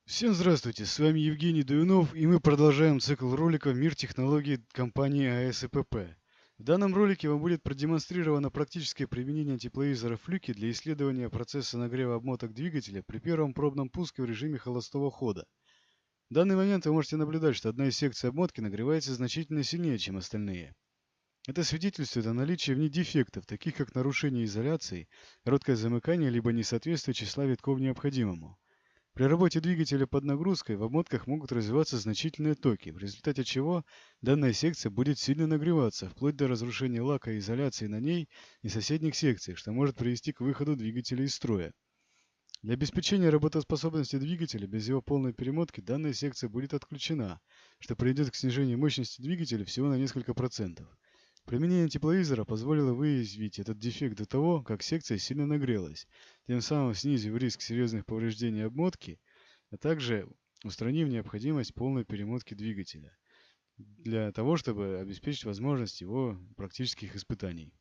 Всем здравствуйте, с вами Евгений Дуюнов, и мы продолжаем цикл роликов «Мир технологий» компании АС ИПП. В данном ролике вам будет продемонстрировано практическое применение тепловизора Флюки для исследования процесса нагрева обмоток двигателя при первом пробном пуске в режиме холостого хода. В данный момент вы можете наблюдать, что одна из секций обмотки нагревается значительно сильнее, чем остальные. Это свидетельствует о наличии в ней дефектов, таких как нарушение изоляции, короткое замыкание либо несоответствие числа витков необходимому. При работе двигателя под нагрузкой в обмотках могут развиваться значительные токи, в результате чего данная секция будет сильно нагреваться, вплоть до разрушения лака и изоляции на ней и соседних секциях, что может привести к выходу двигателя из строя. Для обеспечения работоспособности двигателя без его полной перемотки данная секция будет отключена, что приведет к снижению мощности двигателя всего на несколько процентов. Применение тепловизора позволило выявить этот дефект до того, как секция сильно нагрелась, тем самым снизив риск серьезных повреждений обмотки, а также устранив необходимость полной перемотки двигателя для того, чтобы обеспечить возможность его практических испытаний.